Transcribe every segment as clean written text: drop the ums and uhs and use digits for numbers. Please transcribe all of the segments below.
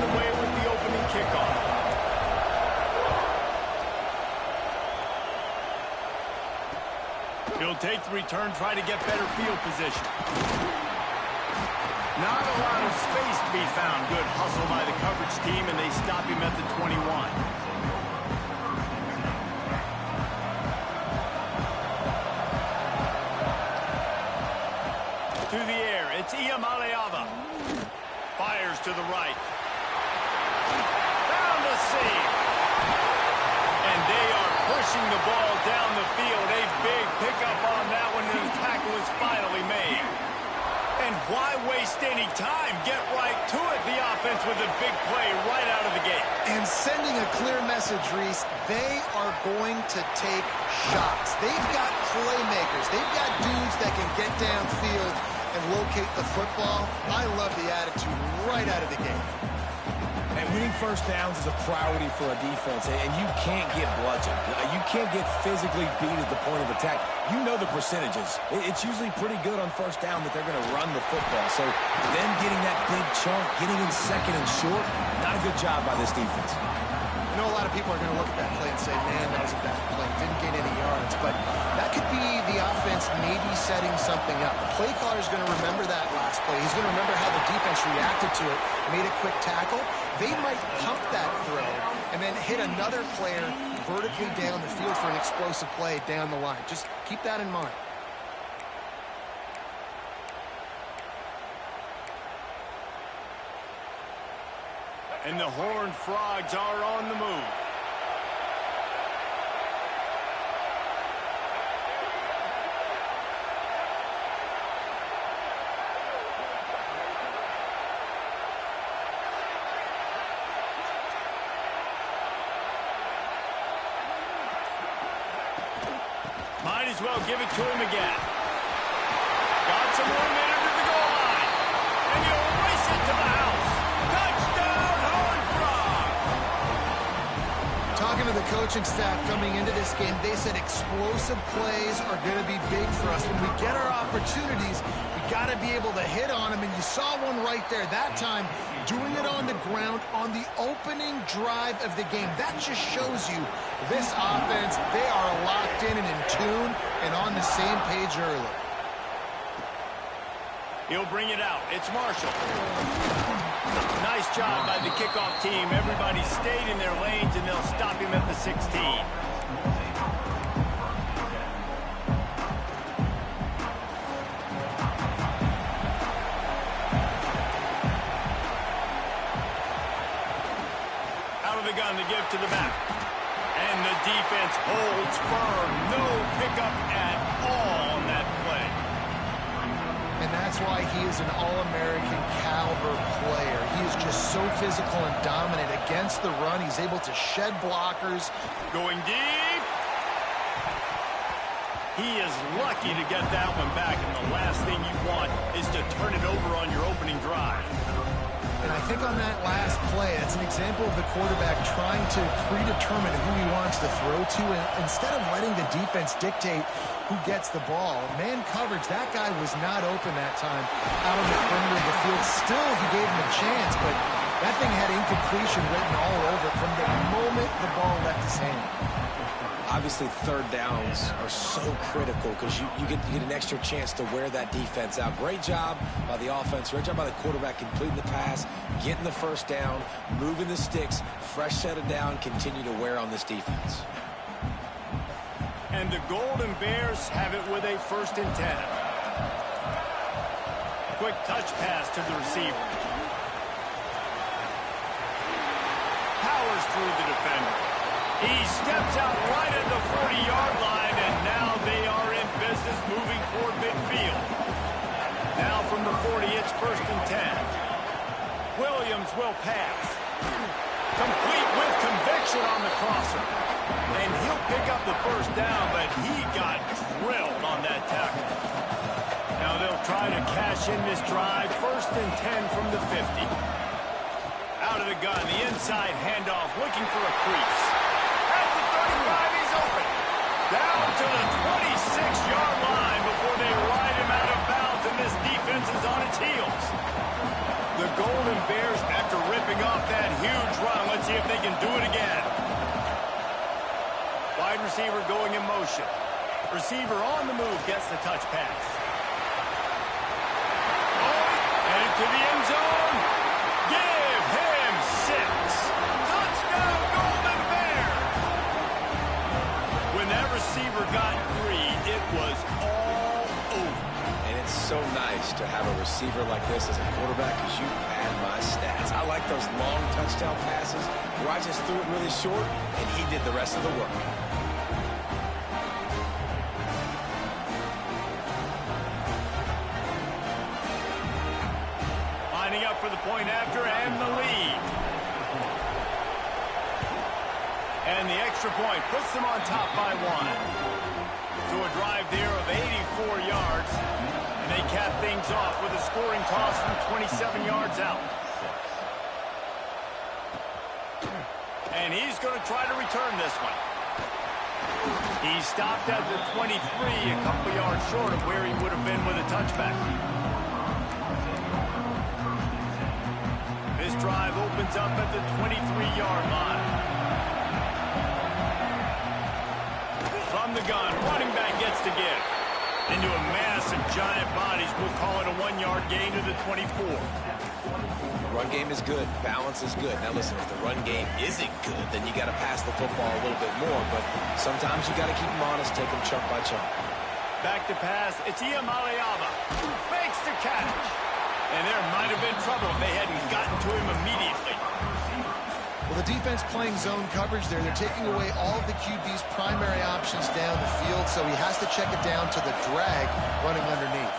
away with the opening kickoff. He'll take the return, try to get better field position. Not a lot of space to be found. Good hustle by the coverage team, and they stop him at the 21. Through the air, it's Iamaleava. Fires to the right. Found the seam. And they are pushing the ball down the field. A big pickup on that one, and the tackle is finally made. And why waste any time? Get right to it, the offense, with a big play right out of the gate. And sending a clear message, Reese, they are going to take shots. They've got playmakers. They've got dudes that can get downfield and locate the football. I love the attitude right out of the gate. And winning first downs is a priority for a defense, and you can't get bludgeoned. You can't get physically beat at the point of attack. You know the percentages. It's usually pretty good on first down that they're going to run the football. So them getting that big chunk, getting in second and short, not a good job by this defense. I know a lot of people are going to look at that play and say, man, that was a bad play. Didn't gain any yards. But that could be the offense maybe setting something up. The play caller is going to remember that last play. He's going to remember how the defense reacted to it, made a quick tackle. They might pump that throw and then hit another player vertically down the field for an explosive play down the line. Just keep that in mind. And the Horned Frogs are on the move. Might as well give it to him again. Got some room in under the goal line. And he'll race it to the house. Touchdown, Horned Frogs! Talking to the coaching staff coming into this game, they said explosive plays are going to be big for us. When we get our opportunities, we got to be able to hit on them. And you saw one right there that time, doing it on the ground on the opening drive of the game. That just shows you this offense, they are locked in and in tune and on the same page early. He'll bring it out. It's Marshall. Nice job by the kickoff team. Everybody stayed in their lanes, and they'll stop him at the 16. Out of the gun to give to the back. And the defense holds firm. No pickup at all on that play. And that's why he is an All-American caliber player. He is just so physical and dominant against the run. He's able to shed blockers. Going deep. He is lucky to get that one back, and the last thing you want is to turn it over on your opening drive. And I think on that last play, it's an example of the quarterback trying to predetermine who he wants to throw to, and instead of letting the defense dictate who gets the ball. Man coverage, that guy was not open that time out on the perimeter of the field. Still, he gave him a chance, but that thing had incompletion written all over it from the moment the ball left his hand. Obviously, third downs are so critical because you get an extra chance to wear that defense out. Great job by the offense. Great job by the quarterback completing the pass, getting the first down, moving the sticks, fresh set of down, continue to wear on this defense. And the Golden Bears have it with a 1st and 10. Quick touch pass to the receiver. Powers through the defender. He steps out right at the 40-yard line, and now they are in business moving toward midfield. Now from the 40, it's 1st and 10. Williams will pass. Complete with conviction on the crosser. And he'll pick up the first down, but he got drilled on that tackle. Now they'll try to cash in this drive. 1st and 10 from the 50. Out of the gun, the inside handoff, looking for a crease. At the 35, he's open. Down to the 26-yard line before they ride him out of bounds, and this defense is on its heels. The Golden Bears, after ripping capping off that huge run. Let's see if they can do it again. Wide receiver going in motion. Receiver on the move gets the touch pass. Oh, and to the end zone. Give him 6. Touchdown, Golden Bears. When that receiver got 3, it was all over. And it's so nice to have a receiver like this as a quarterback because you pad my stats. I like those long touchdown passes where I just threw it really short and he did the rest of the work. Lining up for the point after and the lead. And the extra point puts them on top by 1. So a drive there of 84 yards. And they cap things off with a scoring toss from 27 yards out. And he's going to try to return this one. He stopped at the 23, a couple yards short of where he would have been with a touchback. This drive opens up at the 23-yard line. From the gun, running back gets to give. Into a mass of giant bodies. We'll call it a 1-yard gain to the 24. Run game is good. Balance is good. Now listen, if the run game isn't good, then you got to pass the football a little bit more. But sometimes you got to keep them honest, take them chunk by chunk. Back to pass. It's Iamaleava. Fakes the catch. And there might have been trouble if they hadn't gotten to him immediately. Well, the defense playing zone coverage there. They're taking away all of the QB's primary options down the field, so he has to check it down to the drag running underneath.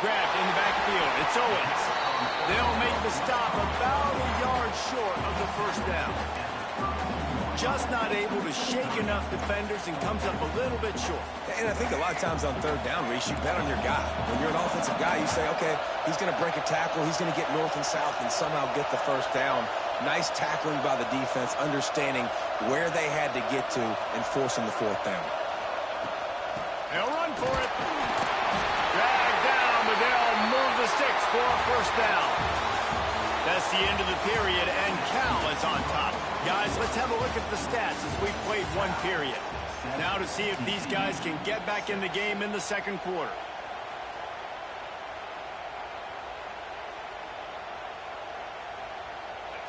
Grabbed in the backfield. It's Owens. They'll make the stop about a yard short of the first down. Just not able to shake enough defenders and comes up a little bit short. And I think a lot of times on third down, Reese, you bet on your guy. When you're an offensive guy, you say, okay, he's going to break a tackle, he's going to get north and south and somehow get the first down. Nice tackling by the defense, understanding where they had to get to and forcing the fourth down. They'll run for it. Dragged down, but they'll move the sticks for a first down. That's the end of the period, and Cal is on top. Guys, let's have a look at the stats as we've played one period. Now to see if these guys can get back in the game in the second quarter.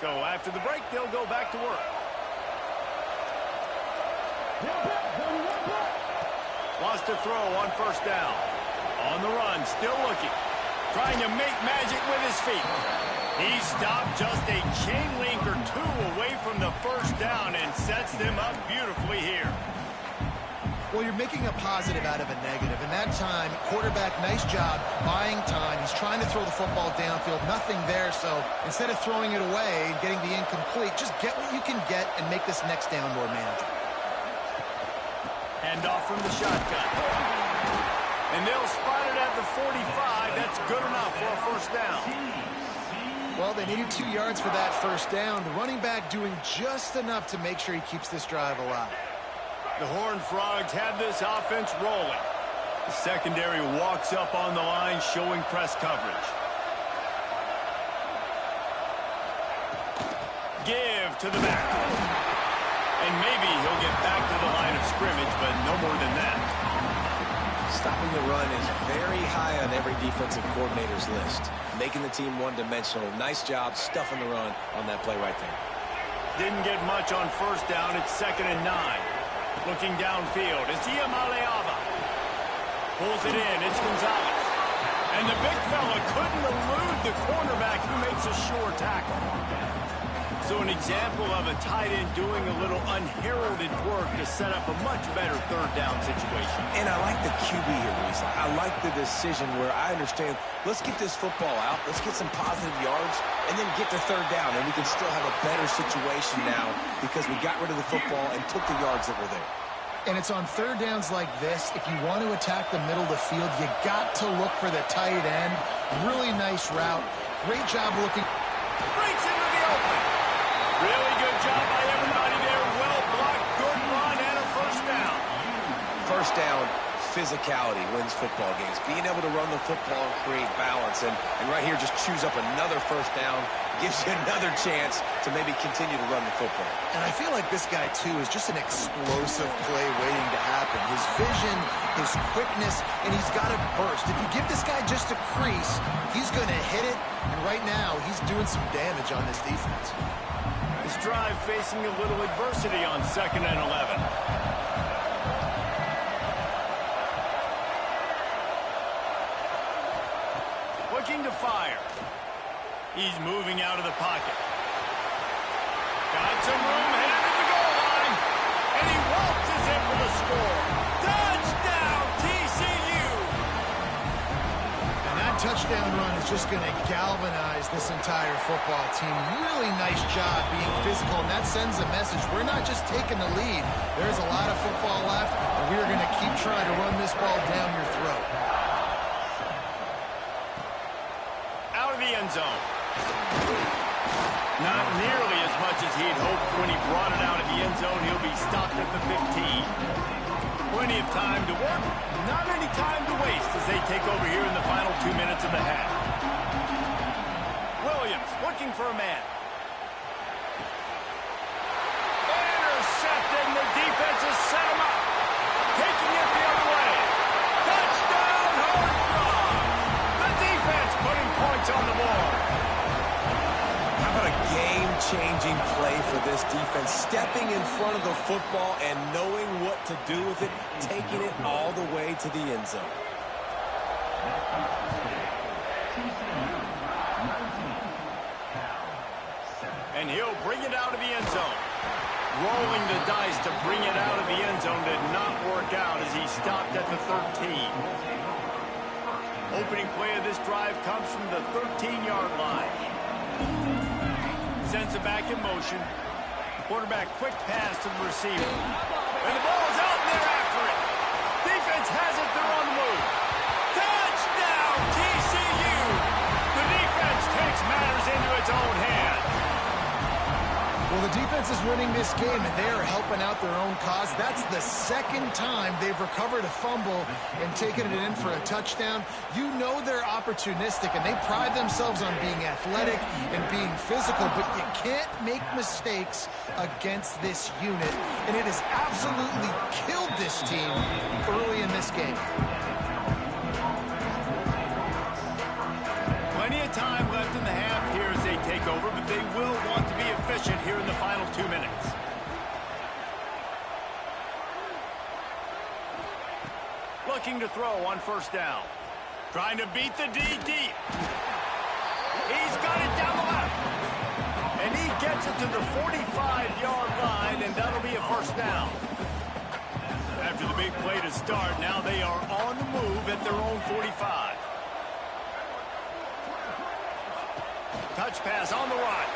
So after the break, they'll go back to work. Wants to throw on first down. On the run, still looking. Trying to make magic with his feet. He stopped just a chain link or 2 away from the first down and sets them up beautifully here. Well, you're making a positive out of a negative. And that time, quarterback, nice job buying time. He's trying to throw the football downfield. Nothing there, so instead of throwing it away and getting the incomplete, just get what you can get and make this next down more manageable. Hand off from the shotgun. And they'll spot it at the 45. That's good enough for a first down. Well, they needed 2 yards for that first down. The running back doing just enough to make sure he keeps this drive alive. The Horned Frogs have this offense rolling. The secondary walks up on the line, showing press coverage. Give to the back. And maybe he'll get back to the line of scrimmage, but no more than that. Stopping the run is very high on every defensive coordinator's list. Making the team one-dimensional. Nice job stuffing the run on that play right there. Didn't get much on first down. It's 2nd and 9. Looking downfield. It's Iamaleava. Pulls it in. It's Gonzalez. And the big fella couldn't elude the cornerback who makes a sure tackle. So an example of a tight end doing a little unheralded work to set up a much better third down situation. And I like the QB here, Reese. I like the decision where I understand, let's get this football out, let's get some positive yards, and then get to third down, and we can still have a better situation now because we got rid of the football and took the yards that were there. And it's on third downs like this, if you want to attack the middle of the field, you got to look for the tight end. Really nice route. Great job looking. Breaks into the open. Really good job by everybody there. Well blocked, good run, and a first down. First down, physicality wins football games. Being able to run the football and create balance. And right here, just choose up another first down. Gives you another chance to maybe continue to run the football. And I feel like this guy, too, is just an explosive play waiting to happen. His vision, his quickness, and he's got a burst. If you give this guy just a crease, he's going to hit it. And right now, he's doing some damage on this defense. This drive facing a little adversity on 2nd and 11. Looking to fire. He's moving out of the pocket. Got some room, headed to the goal line. And he waltzes in for the score. Touchdown, TCU! And that touchdown run is just going to galvanize this entire football team. Really nice job being physical, and that sends a message. We're not just taking the lead. There's a lot of football left, and we're going to keep trying to run this ball down your throat. Out of the end zone. Not nearly as much as he'd hoped when he brought it out of the end zone. He'll be stopped at the 15. Plenty of time to work, not any time to waste as they take over here in the final 2 minutes of the half. Williams looking for a man. Intercepted, and the defense has set him up. Taking it the other way. Touchdown, Horned Frogs. The defense putting points on the board. How about a game-changing play for this defense? Stepping in front of the football and knowing what to do with it, taking it all the way to the end zone. And he'll bring it out of the end zone. Rolling the dice to bring it out of the end zone did not work out as he stopped at the 13. Opening play of this drive comes from the 13-yard line. Sends it back in motion. Quarterback quick pass to the receiver. And the ball is out and they're after it. Defense has it, they're on the move. Touchdown, TCU! The defense takes matters into its own hands. Well, the defense is winning this game, and they are helping out their own cause. That's the second time they've recovered a fumble and taken it in for a touchdown. You know they're opportunistic, and they pride themselves on being athletic and being physical, but you can't make mistakes against this unit, and it has absolutely killed this team early in this game. Plenty of time left in the half here as they take over, but they will want to be efficient here in the final 2 minutes. Looking to throw on first down. Trying to beat the D deep. He's got it down the left. And he gets it to the 45-yard line, and that'll be a first down. After the big play to start, now they are on the move at their own 45. Touch pass on the right.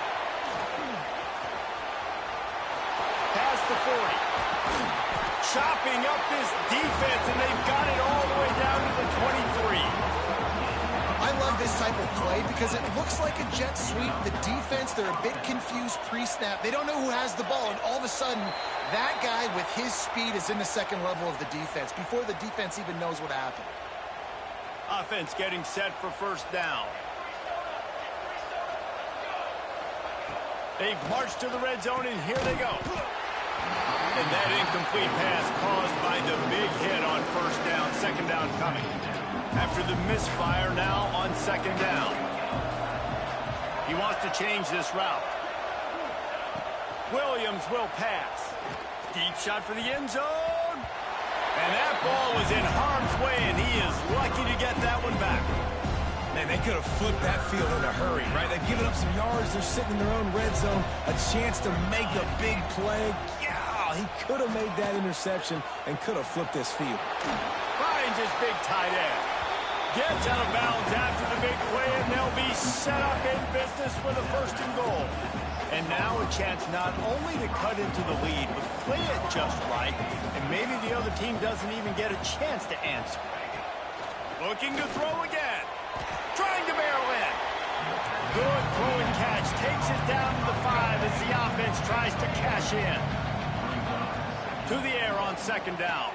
Past the 40. Chopping up this defense, and they've got it all the way down to the 23. I love this type of play because it looks like a jet sweep. The defense, they're a bit confused pre-snap. They don't know who has the ball, and all of a sudden, that guy with his speed is in the second level of the defense before the defense even knows what happened. Offense getting set for first down. They've marched to the red zone, and here they go. And that incomplete pass caused by the big hit on first down. Second down coming. After the misfire, now on second down. He wants to change this route. Williams will pass. Deep shot for the end zone. And that ball was in harm's way, and he is lucky to get that one back. Man, they could have flipped that field in a hurry, right? They've given up some yards. They're sitting in their own red zone. A chance to make a big play. Yeah, he could have made that interception and could have flipped this field. Finds his big tight end. Gets out of bounds after the big play, and they'll be set up in business with a first and goal. And now a chance not only to cut into the lead, but play it just right, and maybe the other team doesn't even get a chance to answer. Looking to throw again. Trying to barrel in. Good throw and catch. Takes it down to the 5 as the offense tries to cash in. To the air on second down.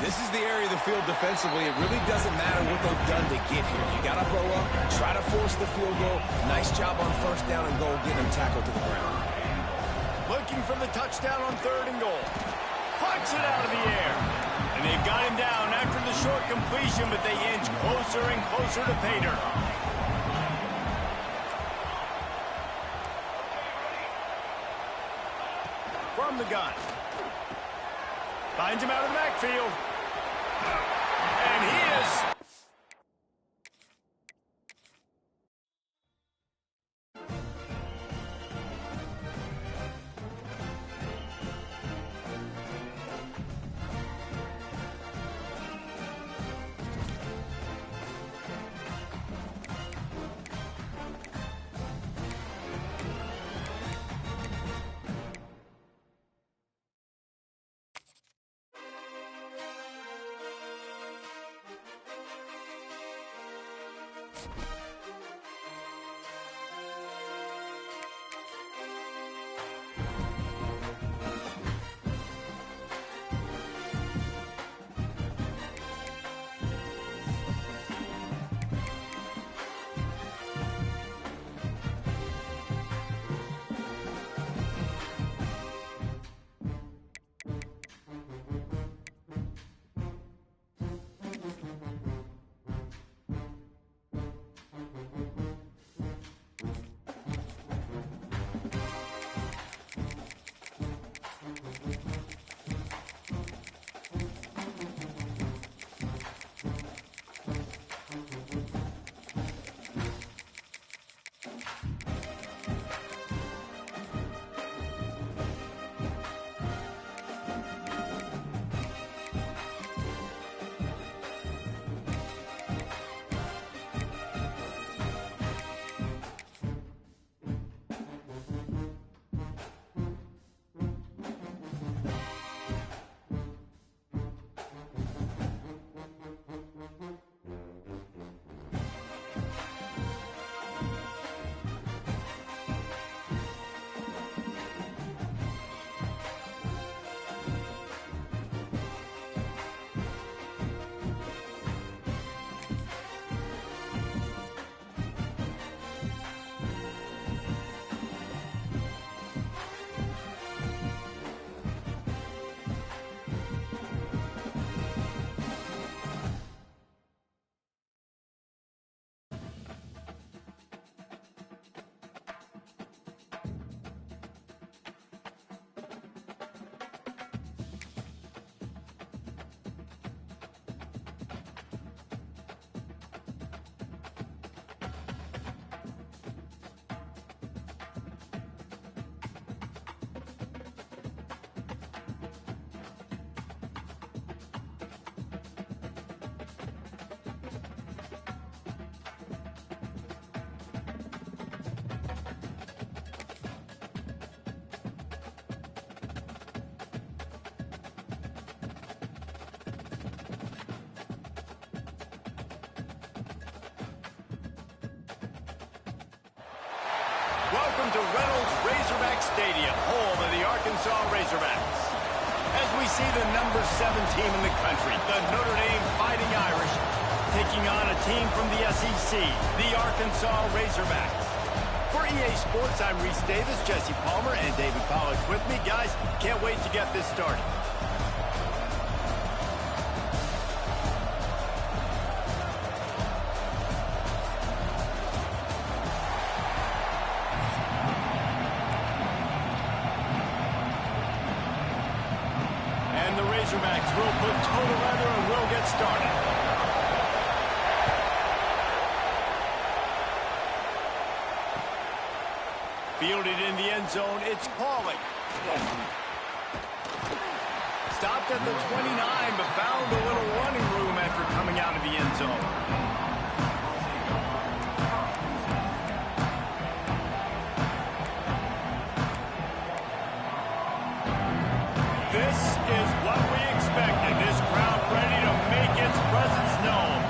This is the area of the field defensively. It really doesn't matter what they've done to get here. You got to blow up, try to force the field goal. Nice job on first down and goal, getting them tackled to the ground. Looking for the touchdown on 3rd and goal. Pucks it out of the air. And they've got him down after the short completion, but they inch closer and closer to pay dirt. From the gun. Finds him out of the backfield. And he is... Welcome to Reynolds Razorback Stadium, home of the Arkansas Razorbacks. As we see the number 7 team in the country, the Notre Dame Fighting Irish, taking on a team from the SEC, the Arkansas Razorbacks. For EA Sports, I'm Reese Davis, Jesse Palmer, and David Pollack with me. Guys, can't wait to get this started. And the Razorbacks will put total leather and will get started. Fielded in the end zone, it's Pauling. Stopped at the 29, but found a little running room after coming out of the end zone. This is what we expected. This crowd ready to make its presence known.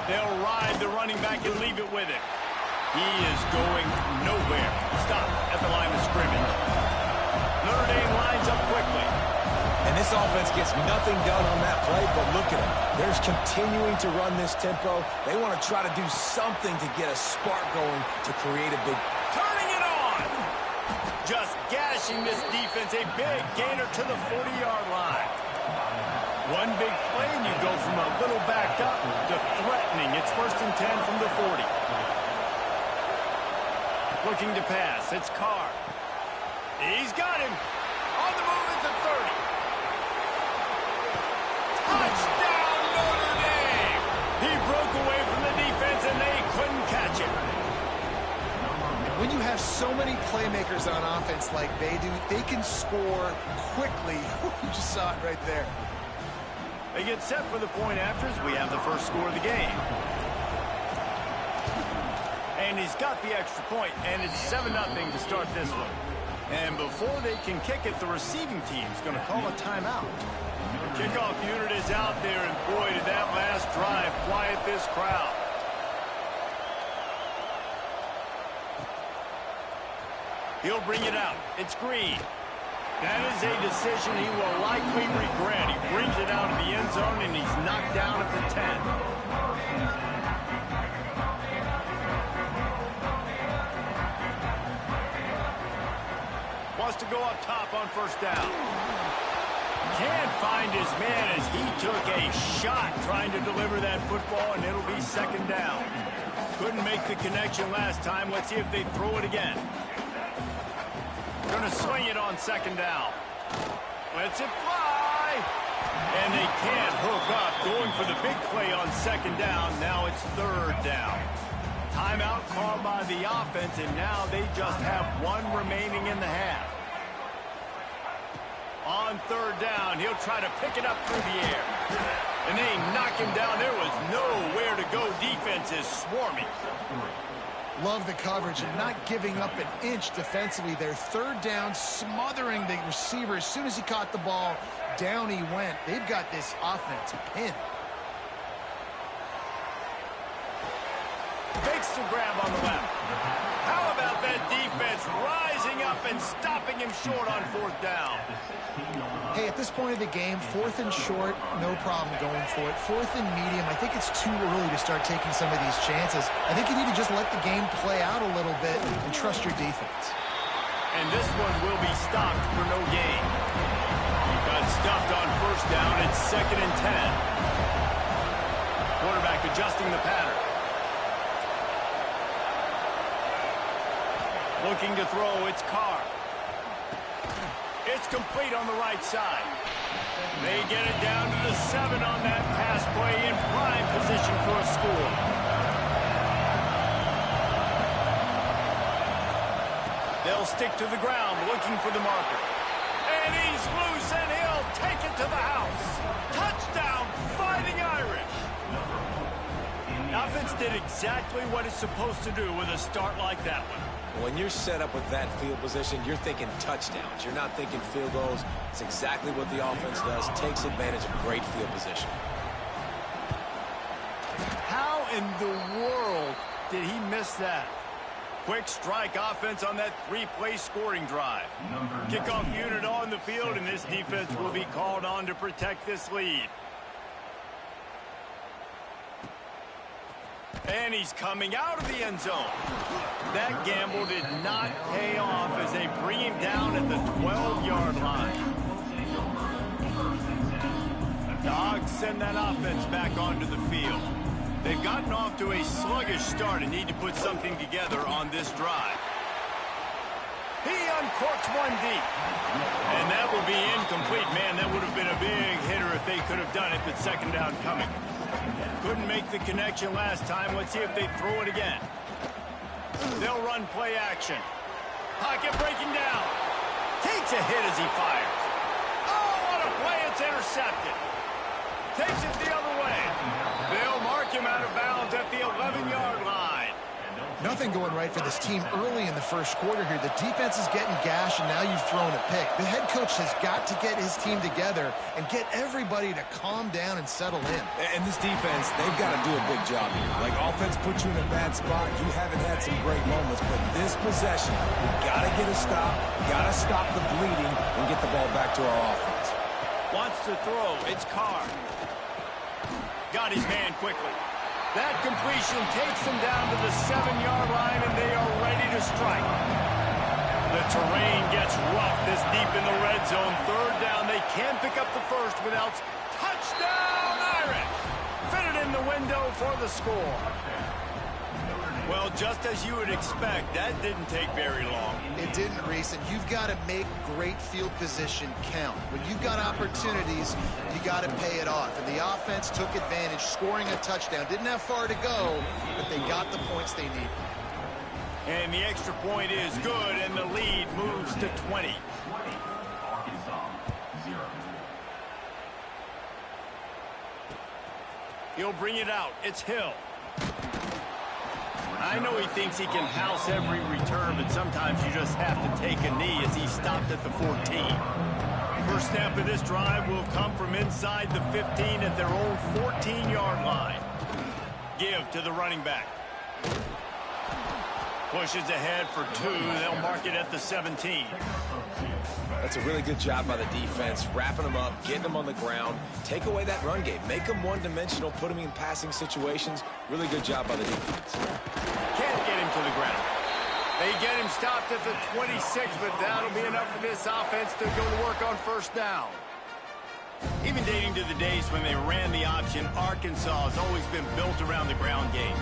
They'll ride the running back and leave it with it. He is going nowhere. Stop at the line of scrimmage. Notre Dame lines up quickly. And this offense gets nothing done on that play, but look at them. They're continuing to run this tempo. They want to try to do something to get a spark going to create a big... Turning it on! Just gashing this defense. A big gainer to the 40-yard line. One big play, and you go from a little back up to threatening. It's 1st and 10 from the 40. Looking to pass. It's Carr. He's got him. On the move at the 30. Touchdown, Notre Dame! He broke away from the defense, and they couldn't catch him. When you have so many playmakers on offense like they do, they can score quickly. You just saw it right there. They get set for the point afters. We have the first score of the game. And he's got the extra point, and it's 7-0 to start this one. And before they can kick it, the receiving team's going to call a timeout. The kickoff unit is out there, and boy, did that last drive quiet this crowd. He'll bring it out. It's Green. That is a decision he will likely regret. He brings it out of the end zone, and he's knocked down at the 10. Wants to go up top on 1st down. Can't find his man as he took a shot trying to deliver that football, and it'll be 2nd down. Couldn't make the connection last time. Let's see if they throw it again. Going to swing it on 2nd down. Lets it fly. And they can't hook up. Going for the big play on 2nd down. Now it's 3rd down. Timeout called by the offense, and now they just have one remaining in the half. On 3rd down, he'll try to pick it up through the air. And they knock him down. There was nowhere to go. Defense is swarming. Love the coverage and not giving up an inch defensively. Their 3rd down, smothering the receiver. As soon as he caught the ball, down he went. They've got this offense pinned. Fakes the grab on the left. How about that defense rising up and stopping him short on 4th down? Hey, at this point of the game, 4th and short, no problem going for it. 4th and medium, I think it's too early to start taking some of these chances. I think you need to just let the game play out a little bit and trust your defense. And this one will be stopped for no gain. Got stuffed on 1st down. It's 2nd and 10. Quarterback adjusting the pattern. Looking to throw, it's Carr. It's complete on the right side. They get it down to the 7 on that pass play, in prime position for a score. They'll stick to the ground, looking for the marker. And he's loose, and he'll take it to the house. Touchdown, Fighting Irish. Offense did exactly what it's supposed to do with a start like that one. When you're set up with that field position, you're thinking touchdowns. You're not thinking field goals. It's exactly what the offense does. Takes advantage of great field position. How in the world did he miss that? Quick strike offense on that 3-play scoring drive. Kickoff unit on the field, and this defense will be called on to protect this lead. And he's coming out of the end zone. That gamble did not pay off as they bring him down at the 12-yard line. The Hogs send that offense back onto the field. They've gotten off to a sluggish start and need to put something together on this drive. He uncorks one deep. And that will be incomplete. Man, that would have been a big hitter if they could have done it, but 2nd down coming. Couldn't make the connection last time. Let's see if they throw it again. They'll run play action. Pocket breaking down. Takes a hit as he fires. Oh, what a play. It's intercepted. Takes it the other way. They'll mark him out of bounds at the 11-yard line. Nothing going right for this team early in the first quarter here. The defense is getting gashed, and now you've thrown a pick. The head coach has got to get his team together and get everybody to calm down and settle in. And this defense, they've got to do a big job here. Like, offense puts you in a bad spot. You haven't had some great moments, but this possession, we got to get a stop, got to stop the bleeding, and get the ball back to our offense. Wants to throw. It's Carr. Got his man quickly. That completion takes them down to the 7-yard line, and they are ready to strike. The terrain gets rough this deep in the red zone. Third down. They can pick up the first without... Touchdown, Irish! Fitted in the window for the score. Well, just as you would expect, that didn't take very long. It didn't, Reese, and you've got to make great field position count. When you've got opportunities, you got to pay it off. And the offense took advantage, scoring a touchdown. Didn't have far to go, but they got the points they needed. And the extra point is good, and the lead moves to 20. He'll bring it out. It's Hill. I know he thinks he can house every return, but sometimes you just have to take a knee as he stopped at the 14. First snap of this drive will come from inside the 15 at their own 14-yard line. Give to the running back. Pushes ahead for 2. They'll mark it at the 17. That's a really good job by the defense, wrapping them up, getting them on the ground, take away that run game, make them one-dimensional, put them in passing situations. Really good job by the defense. Can't get him to the ground. They get him stopped at the 26, but that'll be enough for this offense to go to work on first down. Even dating to the days when they ran the option, Arkansas has always been built around the ground game.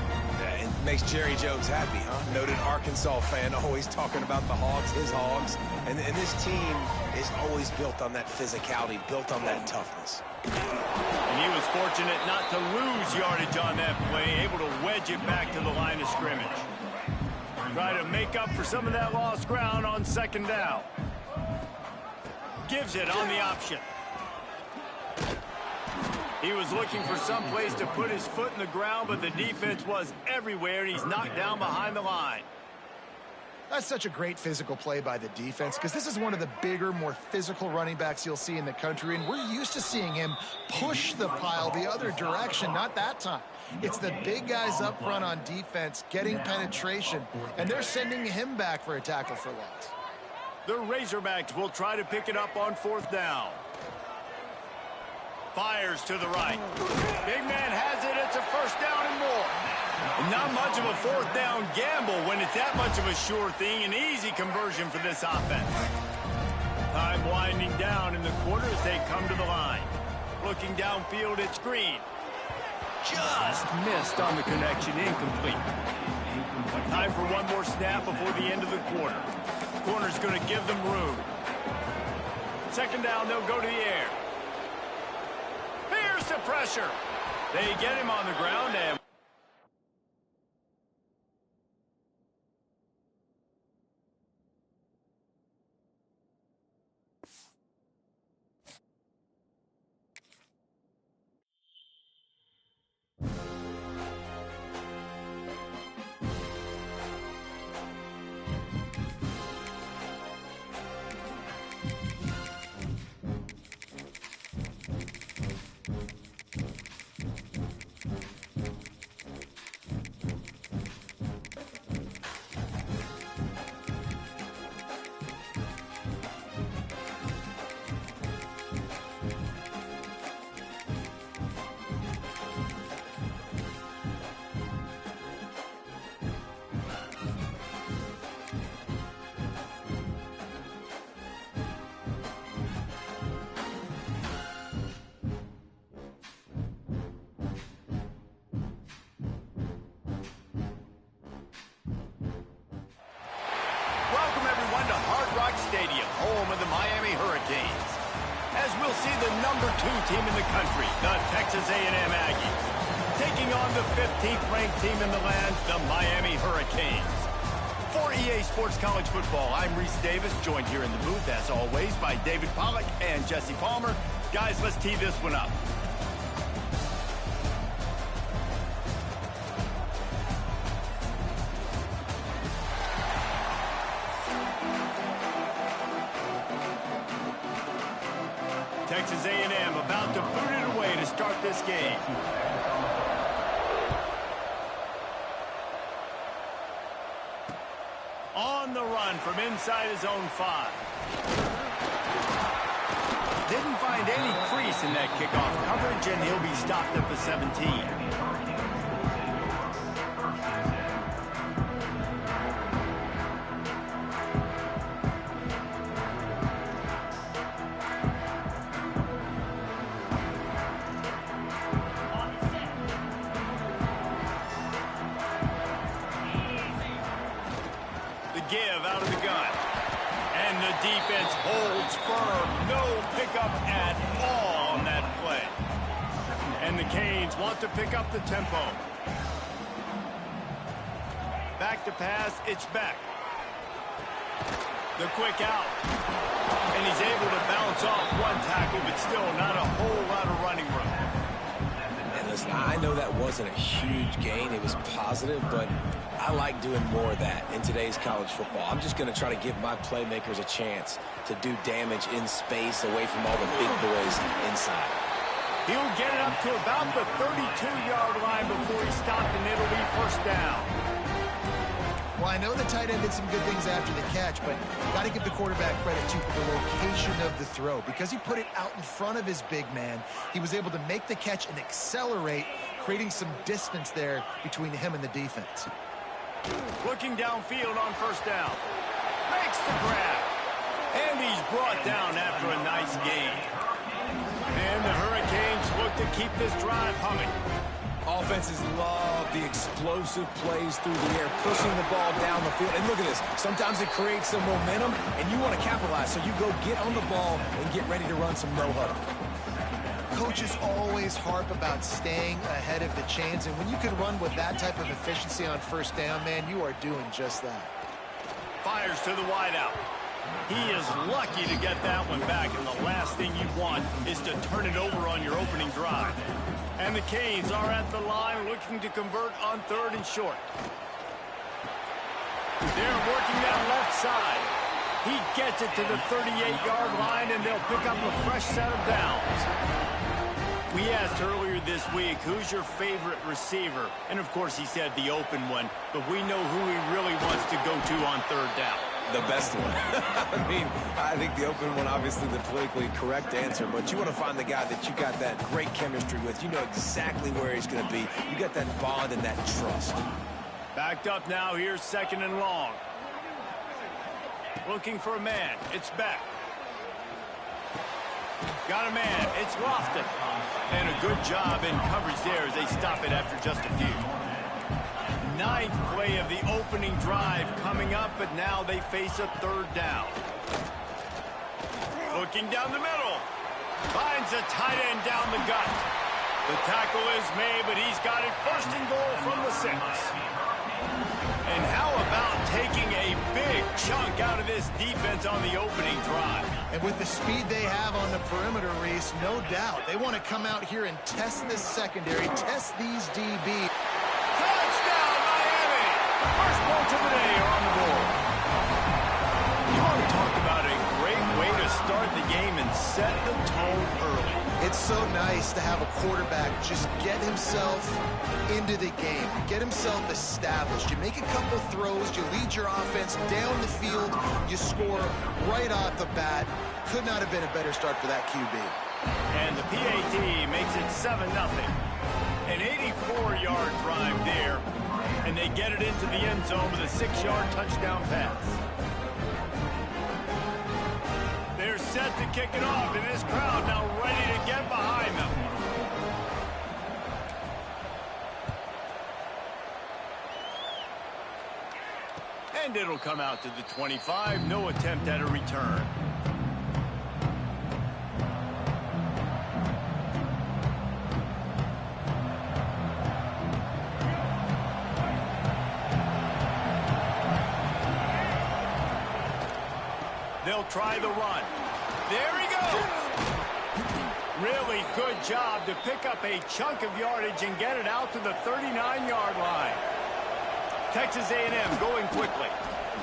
It makes Jerry Jones happy, huh? Noted Arkansas fan, always talking about the Hogs, his Hogs. And this team is always built on that physicality, built on that toughness. And he was fortunate not to lose yardage on that play, able to wedge it back to the line of scrimmage. Try to make up for some of that lost ground on second down. Gives it on the option. He was looking for some place to put his foot in the ground, but the defense was everywhere, and he's knocked down behind the line. That's such a great physical play by the defense because this is one of the bigger, more physical running backs you'll see in the country, and we're used to seeing him push the pile the other direction, not that time. It's the big guys up front on defense getting penetration, and they're sending him back for a tackle for loss. The Razorbacks will try to pick it up on fourth down. Fires to the right. Big man has it. It's a first down and more. Not much of a fourth down gamble when it's that much of a sure thing. An easy conversion for this offense. Time winding down in the quarter as they come to the line. Looking downfield, it's Green. Just missed on the connection. Incomplete. Time for one more snap before the end of the quarter. Corner's going to give them room. Second down, they'll go to the air. Here's the pressure. They get him on the ground and... Stadium, home of the Miami Hurricanes. As we'll see the #2 team in the country, the Texas A&M Aggies, taking on the 15th ranked team in the land, the Miami Hurricanes. For EA Sports College Football, I'm Reese Davis, joined here in the booth, as always, by David Pollack and Jesse Palmer. Guys, let's tee this one up. Texas A&M about to boot it away to start this game. On the run from inside his own 5. Didn't find find any crease in that kickoff coverage, and he'll be stopped at the 17. Give out of the gun. And the defense holds firm. No pickup at all on that play. And the Canes want to pick up the tempo. Back to pass. It's back. The quick out. And he's able to bounce off one tackle, but still not a whole lot of running room. And listen, I know that wasn't a huge gain. It was positive, but I like doing more of that in today's college football. I'm just going to try to give my playmakers a chance to do damage in space away from all the big boys inside. He'll get it up to about the 32-yard line before he's stopped, and it'll be first down. Well, I know the tight end did some good things after the catch, but got to give the quarterback credit, too, for the location of the throw. Because he put it out in front of his big man, he was able to make the catch and accelerate, creating some distance there between him and the defense. Looking downfield on first down. Makes the grab. And he's brought down after a nice gain. And the Hurricanes look to keep this drive humming. Offenses love the explosive plays through the air, pushing the ball down the field. And look at this. Sometimes it creates some momentum, and you want to capitalize. So you go get on the ball and get ready to run some no-huddle. Coaches always harp about staying ahead of the chains, and when you can run with that type of efficiency on first down, man, you are doing just that. Fires to the wideout. He is lucky to get that one back, and the last thing you want is to turn it over on your opening drive. And the Canes are at the line looking to convert on 3rd and short. They're working that left side. He gets it to the 38-yard line, and they'll pick up a fresh set of downs. We asked earlier this week, who's your favorite receiver? And, of course, he said the open one, but we know who he really wants to go to on 3rd down. The best one. I mean, I think the open one, obviously the politically correct answer, but you want to find the guy that you got that great chemistry with. You know exactly where he's going to be. You got that bond and that trust. Backed up now. Here's 2nd and long. Looking for a man. It's back. Got a man. It's Lofton. And a good job in coverage there as they stop it after just a few. 9th play of the opening drive coming up, but now they face a 3rd down. Looking down the middle. Finds a tight end down the gut. The tackle is made, but he's got it 1st and goal from the 6. And how about taking a big chunk out of this defense on the opening drive? And with the speed they have on the perimeter, Reese, no doubt, they want to come out here and test this secondary, test these DB. Touchdown, Miami! First points of the day are on the board. You want to talk about a great way to start the game and set the tone early. It's so nice to have a quarterback just get himself into the game, get himself established. You make a couple throws, you lead your offense down the field, you score right off the bat. Could not have been a better start for that QB. And the PAT makes it 7-0. An 84-yard drive there, and they get it into the end zone with a 6-yard touchdown pass. They're set to kick it off, and this crowd now ready to get behind them. And it'll come out to the 25. No attempt at a return. They'll try the run. There he goes. Really good job to pick up a chunk of yardage and get it out to the 39-yard line. Texas A&M going quickly.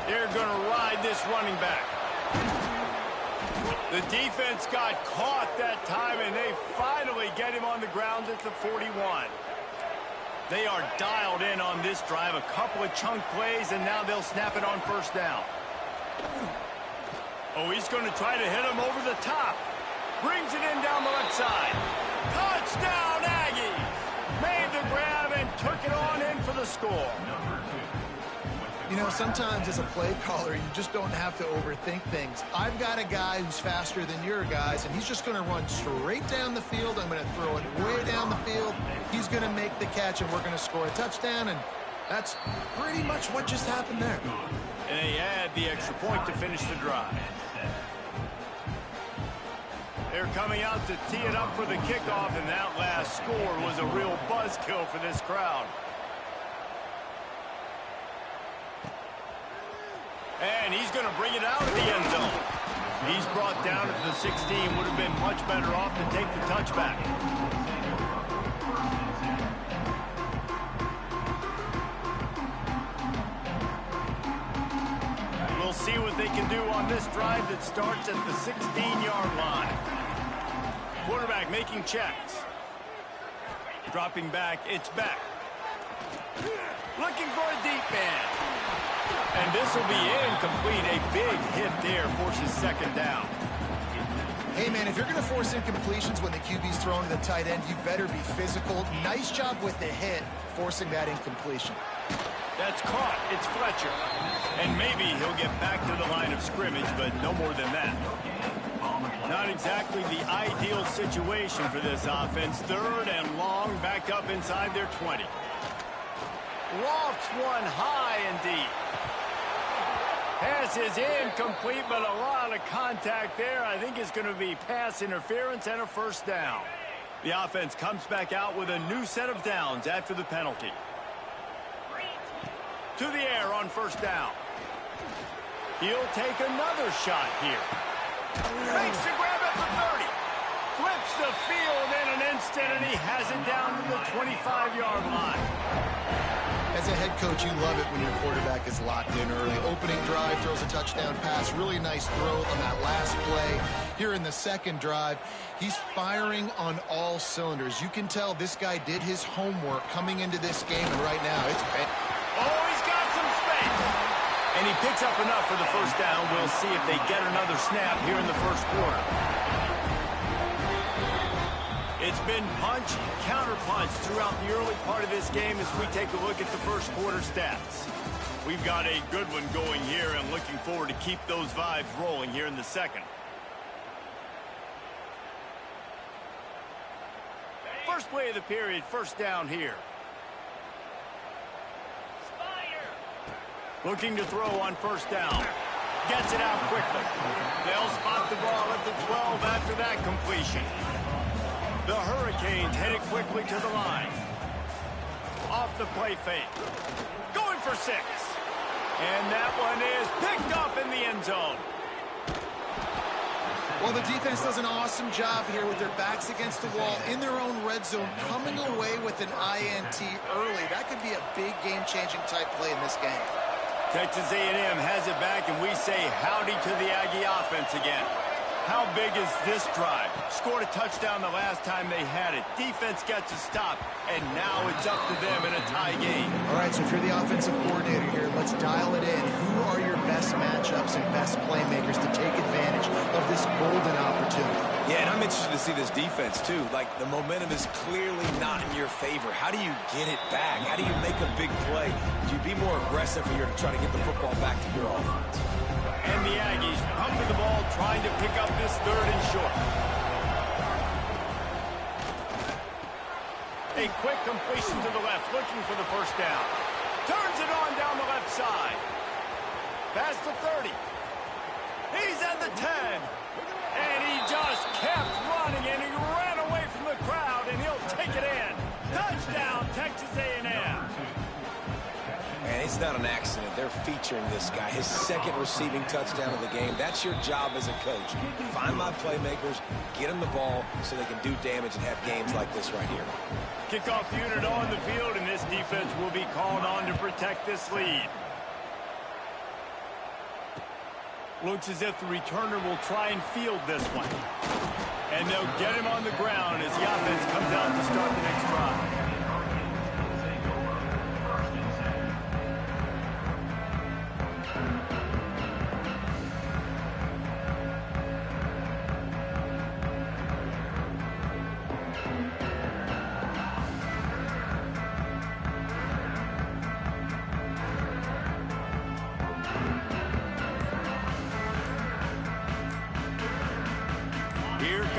They're going to ride this running back. The defense got caught that time, and they finally get him on the ground at the 41. They are dialed in on this drive. A couple of chunk plays, and now they'll snap it on 1st down. Oh, he's going to try to hit him over the top. Brings it in down the left side. Touchdown, Aggies! Made the grab and took it on in for the score. You know, sometimes as a play caller, you just don't have to overthink things. I've got a guy who's faster than your guys, and he's just going to run straight down the field. I'm going to throw it way down the field. He's going to make the catch, and we're going to score a touchdown, and that's pretty much what just happened there. And they add the extra point to finish the drive. They're coming out to tee it up for the kickoff, and that last score was a real buzzkill for this crowd. And he's going to bring it out of the end zone. He's brought down at the 16. Would have been much better off to take the touchback. We'll see what they can do on this drive that starts at the 16-yard line. Quarterback making checks. Dropping back, it's back. Looking for a deep man. And this will be incomplete. A big hit there forces second down. Hey, man, if you're going to force incompletions when the QB's thrown to the tight end, you better be physical. Nice job with the hit, forcing that incompletion. That's caught. It's Fletcher. And maybe he'll get back to the line of scrimmage, but no more than that. Not exactly the ideal situation for this offense. Third and long, back up inside their 20. Lofts one high and deep. Pass is incomplete, but a lot of contact there. I think it's going to be pass interference and a first down. The offense comes back out with a new set of downs after the penalty. To the air on first down. He'll take another shot here. Makes the grab at the 30. Flips the field in an instant, and he has it down to the 25-yard line. As a head coach, you love it when your quarterback is locked in early. Opening drive, throws a touchdown pass. Really nice throw on that last play. Here in the second drive, he's firing on all cylinders. You can tell this guy did his homework coming into this game, and right now it's... Oh, he's got some space. And he picks up enough for the first down. We'll see if they get another snap here in the first quarter. It's been punch, counter-punch throughout the early part of this game as we take a look at the first quarter stats. We've got a good one going here and looking forward to keep those vibes rolling here in the second. First play of the period, first down here. Looking to throw on first down. Gets it out quickly. They'll spot the ball at the 12 after that completion. The Hurricanes headed quickly to the line. Off the play fake. Going for 6. And that one is picked off in the end zone. Well, the defense does an awesome job here with their backs against the wall in their own red zone, coming away with an INT early. That could be a big game-changing type play in this game. Texas A&M has it back, and we say howdy to the Aggie offense again. How big is this drive? Scored a touchdown the last time they had it. Defense gets a stop, and now it's up to them in a tie game. All right, so if you're the offensive coordinator here, let's dial it in. Who are your best matchups and best playmakers to take advantage of this golden opportunity? Yeah, and I'm interested to see this defense, too. Like, the momentum is clearly not in your favor. How do you get it back? How do you make a big play? Do you be more aggressive here to try to get the football back to your offense? And the Aggies pumping the ball, trying to pick up this third and short. A quick completion to the left, looking for the first down. Turns it on down the left side. Past the 30. He's at the 10. And he just kept running, and he ran away from the crowd, and he'll take it in. Touchdown, Texas A&M. And it's not an accident. They're featuring this guy. His second receiving touchdown of the game. That's your job as a coach. Find my playmakers, get them the ball so they can do damage and have games like this right here. Kickoff unit on the field, and this defense will be called on to protect this lead. Looks as if the returner will try and field this one. And they'll get him on the ground as the offense comes out to start the next drive.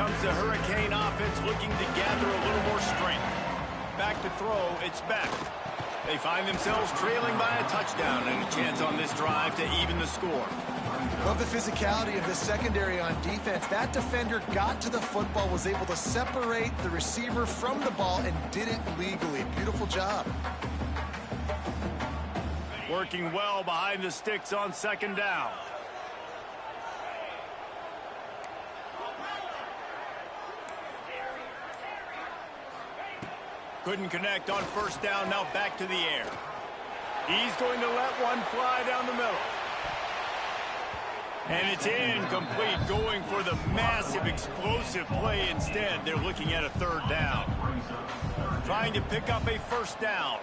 comes the Hurricane offense looking to gather a little more strength. Back to throw, it's Beck. They find themselves trailing by a touchdown and a chance on this drive to even the score. Love the physicality of the secondary on defense. That defender got to the football, was able to separate the receiver from the ball, and did it legally. Beautiful job. Working well behind the sticks on second down. Couldn't connect on first down, now back to the air. He's going to let one fly down the middle. And it's incomplete, going for the massive explosive play instead. They're looking at a third down. Trying to pick up a first down.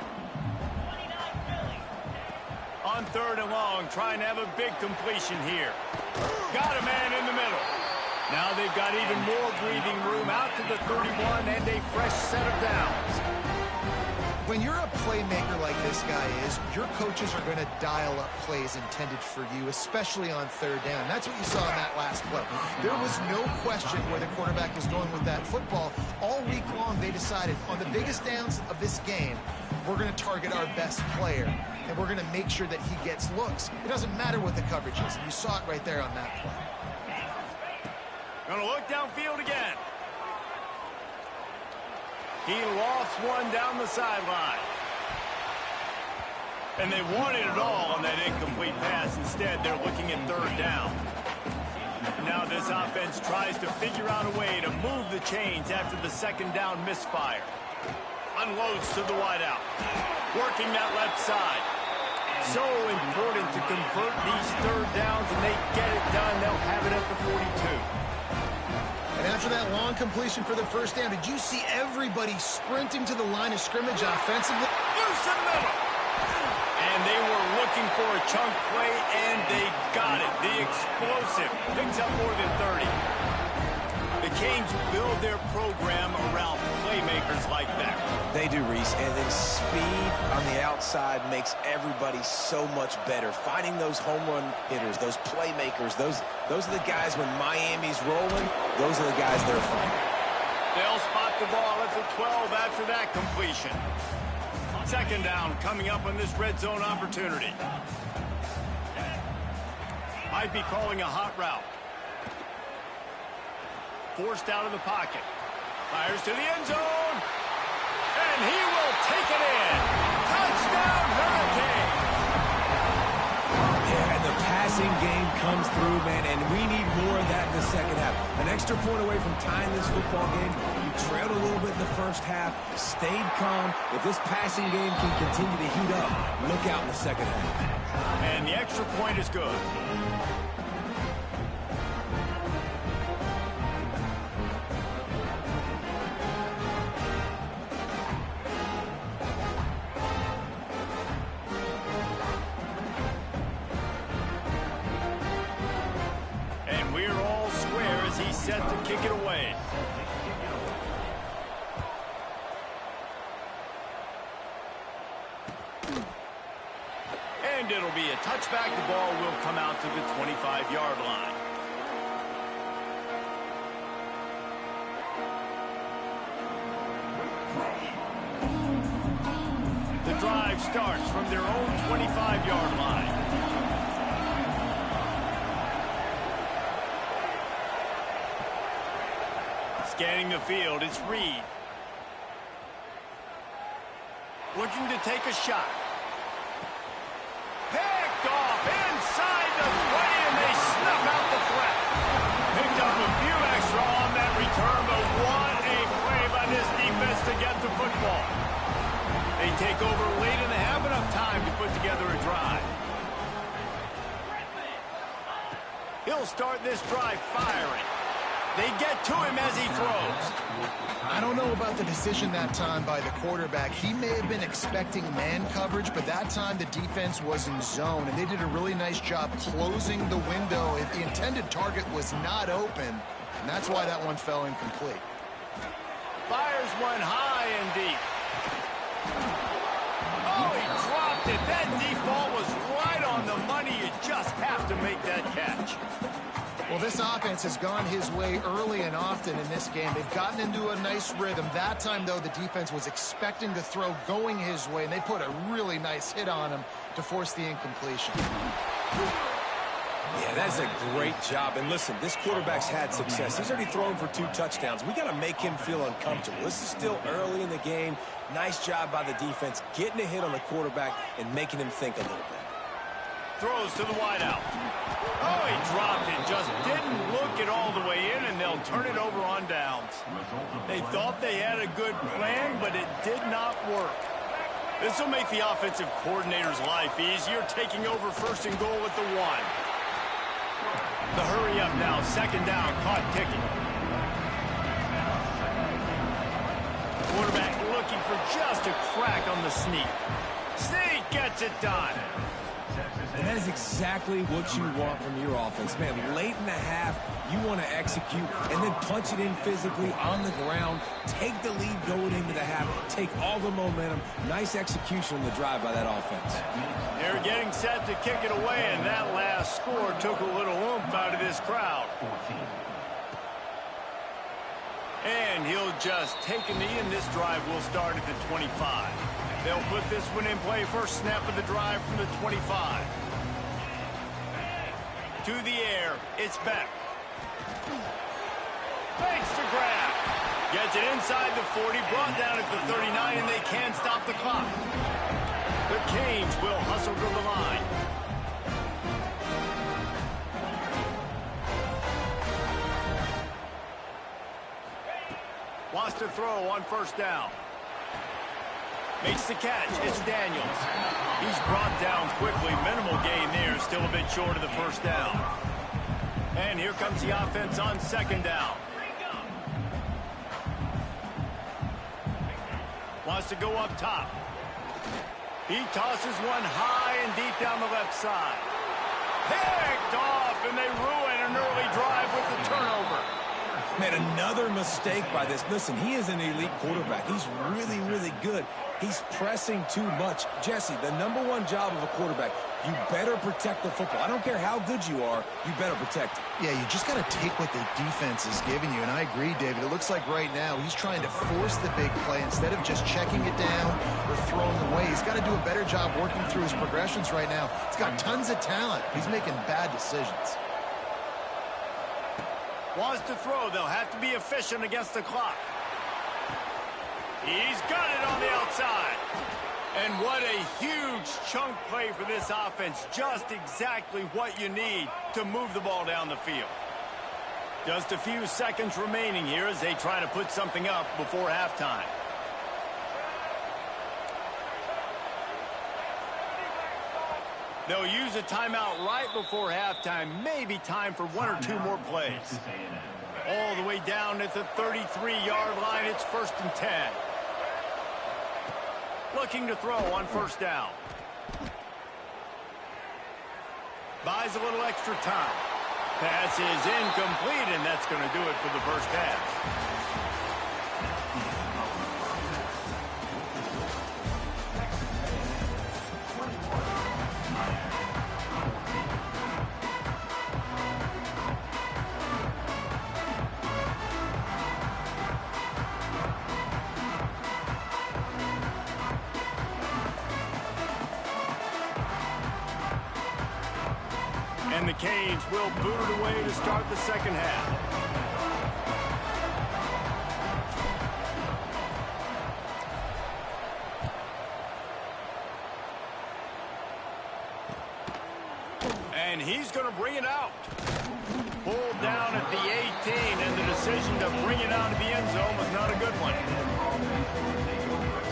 On third and long, trying to have a big completion here. Got a man in the middle. Now they've got even more breathing room out to the 31 and a fresh set of downs. When you're a playmaker like this guy is, your coaches are going to dial up plays intended for you, especially on third down. That's what you saw in that last play. There was no question where the quarterback was going with that football. All week long, they decided on the biggest downs of this game, we're going to target our best player, and we're going to make sure that he gets looks. It doesn't matter what the coverage is. You saw it right there on that play. Gonna look downfield again. He lofts one down the sideline. And they wanted it all on that incomplete pass. Instead, they're looking at third down. Now this offense tries to figure out a way to move the chains after the second down misfire. Unloads to the wideout. Working that left side. So important to convert these third downs, and they get it done. They'll have it at the 42. And after that long completion for the first down, did you see everybody sprinting to the line of scrimmage offensively? Loose in the middle. And they were looking for a chunk play, and they got it. The explosive picks up more than 30. The Canes build their program around playmakers like that. They do, Reese, and then speed on the outside makes everybody so much better. Finding those home run hitters, those playmakers, those are the guys when Miami's rolling, those are the guys they're finding. They'll spot the ball at the 12 after that completion. Second down coming up on this red zone opportunity. Might be calling a hot route. Forced out of the pocket. Fires to the end zone. And he will take it in. Touchdown, Hurricane. Yeah, and the passing game comes through, man, and we need more of that in the second half. An extra point away from tying this football game. You trailed a little bit in the first half, stayed calm. If this passing game can continue to heat up, look out in the second half. And the extra point is good. Set to kick it away. And it'll be a touchback. The ball will come out to the 25-yard line. The drive starts from their own 25-yard line. Scanning the field, it's Reed. Looking to take a shot. Picked off inside the 20, and they snuff out the threat. Picked up a few extra on that return, but what a play by this defense to get the football. They take over late in the half, enough time to put together a drive. He'll start this drive firing. They get to him as he throws. I don't know about the decision that time by the quarterback. He may have been expecting man coverage, but that time the defense was in zone, and they did a really nice job closing the window. The intended target was not open, and that's why that one fell incomplete. Fires one high and deep. Oh, he dropped it. That deep ball was right on the money. You just have to make that catch. Well, this offense has gone his way early and often in this game. They've gotten into a nice rhythm. That time, though, the defense was expecting the throw going his way, and they put a really nice hit on him to force the incompletion. Yeah, that's a great job. And listen, this quarterback's had success. He's already thrown for 2 touchdowns. We got to make him feel uncomfortable. This is still early in the game. Nice job by the defense, getting a hit on the quarterback and making him think a little bit. Throws to the wideout. Oh, he dropped it. Just didn't look it all the way in, and they'll turn it over on downs. They thought they had a good plan, but it did not work. This will make the offensive coordinator's life easier, taking over 1st and goal at the 1. The hurry up now, 2nd down, caught kicking. Quarterback looking for just a crack on the sneak. Sneak gets it done. And that is exactly what you want from your offense. Man, late in the half, you want to execute and then punch it in physically on the ground, take the lead going into the half, take all the momentum. Nice execution on the drive by that offense. They're getting set to kick it away, and that last score took a little oomph out of this crowd. And he'll just take a knee, and this drive will start at the 25. They'll put this one in play. First snap of the drive from the 25. To the air, it's Beck. Makes the grab. Gets it inside the 40, brought down at the 39, and they can't stop the clock. The Canes will hustle to the line. Wants to throw on 1st down. Makes the catch. It's Daniels. He's brought down quickly. Minimal gain there. Still a bit short of the 1st down. And here comes the offense on 2nd down. Wants to go up top. He tosses one high and deep down the left side. Picked off, and they ruin an early drive with the turnover. Man, another mistake by this. Listen, he is an elite quarterback. He's really, really good. He's pressing too much. Jesse, the #1 job of a quarterback, you better protect the football. I don't care how good you are, you better protect it. Yeah, you just got to take what the defense is giving you, and I agree, David. It looks like right now he's trying to force the big play instead of just checking it down or throwing away. He's got to do a better job working through his progressions right now. He's got tons of talent. He's making bad decisions. Wants to throw. They'll have to be efficient against the clock. He's got it on the outside. And what a huge chunk play for this offense. Just exactly what you need to move the ball down the field. Just a few seconds remaining here as they try to put something up before halftime. They'll use a timeout right before halftime. Maybe time for 1 or 2 more plays. All the way down at the 33-yard line. It's 1st and 10. Looking to throw on 1st down. Buys a little extra time. Pass is incomplete, and that's going to do it for the 1st half. And the Canes will boot it away to start the 2nd half. And he's going to bring it out. Pulled down at the 18, and the decision to bring it out of the end zone was not a good one.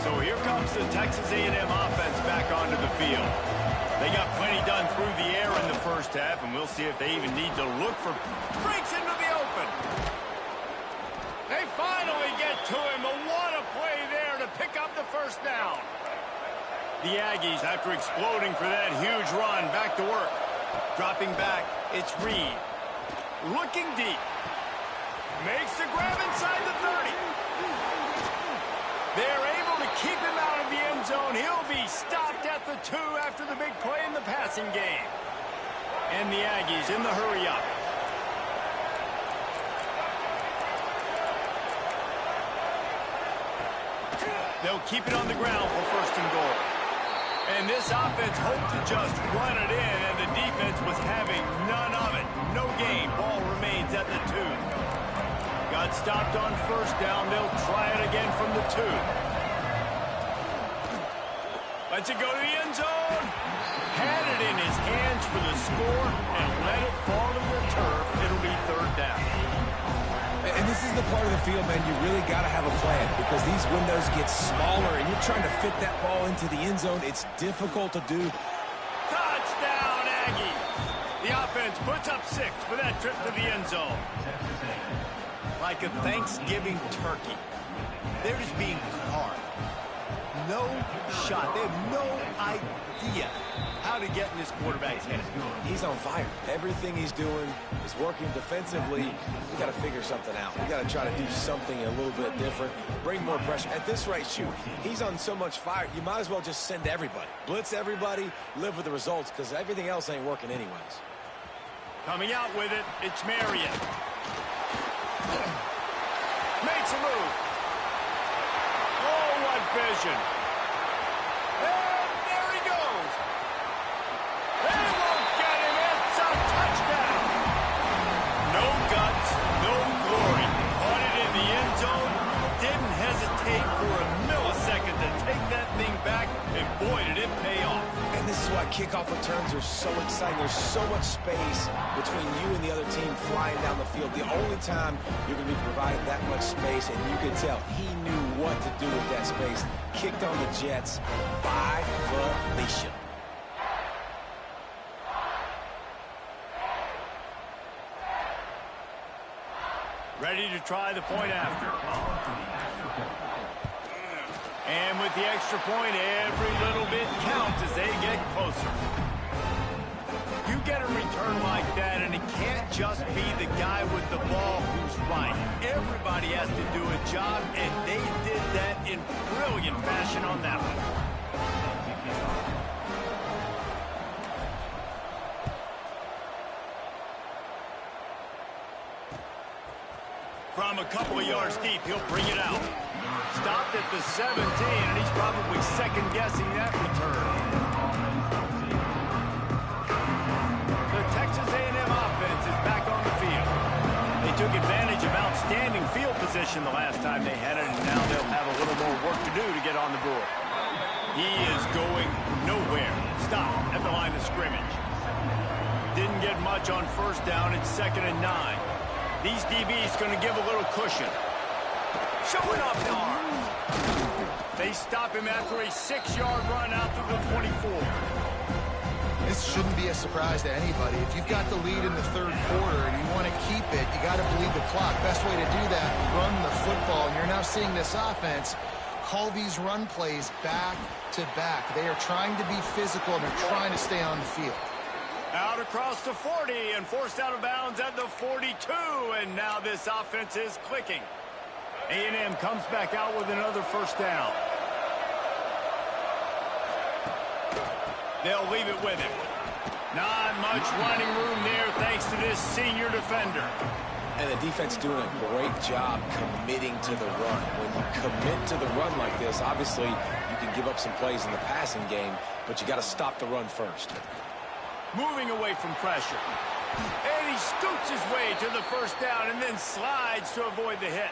So here comes the Texas A&M offense back onto the field. They got plenty done through the air in the 1st half, and we'll see if they even need to look for... Breaks into the open. They finally get to him, but what a play there to pick up the 1st down. The Aggies, after exploding for that huge run, back to work. Dropping back, it's Reed. Looking deep. Makes the grab inside the 30. They're able to keep him out of the end zone. He'll be stopped at the 2 after the big play in the passing game. And the Aggies in the hurry up. They'll keep it on the ground for first and goal. And this offense hoped to just run it in, and the defense was having none of it. No gain. Ball remains at the 2. Got stopped on first down. They'll try it again from the 2. Lets it go to the end zone. Had it in his hands for the score and let it fall to the turf. It'll be third down. And this is the part of the field, man, you really got to have a plan because these windows get smaller and you're trying to fit that ball into the end zone. It's difficult to do. Touchdown, Aggies. The offense puts up 6 for that trip to the end zone. Like a Thanksgiving turkey. They're just being carved. No shot. They have no idea how to get in this quarterback's head. He's on fire. Everything he's doing is working defensively. We got to figure something out. We got to try to do something a little bit different. Bring more pressure. At this rate, shoot, he's on so much fire, you might as well just send everybody. Blitz everybody, live with the results, because everything else ain't working anyways. Coming out with it, it's Marion. Makes a move. Oh, what vision. And there he goes. They won't get him. It's a touchdown. No guts, no glory. Caught it in the end zone. Didn't hesitate for a millisecond to take that thing back. And boy, did it pay off. And this is why kickoff returns are so exciting. There's so much space between you and the other team flying down the field. The only time you're going to be provided that much space, and you can tell he knew what to do with that space. Kicked on the Jets by Felicia. Ready to try the point after. And with the extra point, every little bit counts as they get closer. You get a return like that, and it can't just be the guy with the ball who's right. Everybody has to do a job, and they did that in brilliant fashion on that one. From a couple of yards deep, he'll bring it out. Stopped at the 17, and he's probably second-guessing that return. The Texas A&M offense is back on the field. They took advantage of outstanding field position the last time they had it, and now they'll have a little more work to do to get on the board. He is going nowhere. Stop at the line of scrimmage. Didn't get much on first down. It's 2nd and 9. These DBs going to give a little cushion. Showing off the arms. They stop him after a 6-yard run out to the 24. This shouldn't be a surprise to anybody. If you've got the lead in the third quarter and you want to keep it, you got to bleed the clock. Best way to do that, run the football. And you're now seeing this offense call these run plays back to back. They are trying to be physical and they're trying to stay on the field. Out across the 40 and forced out of bounds at the 42. And now this offense is clicking. A&M comes back out with another first down. They'll leave it with him. Not much running room there thanks to this senior defender. And the defense doing a great job committing to the run. When you commit to the run like this, obviously you can give up some plays in the passing game, but you got to stop the run first. Moving away from pressure. And he scoots his way to the first down and then slides to avoid the hit.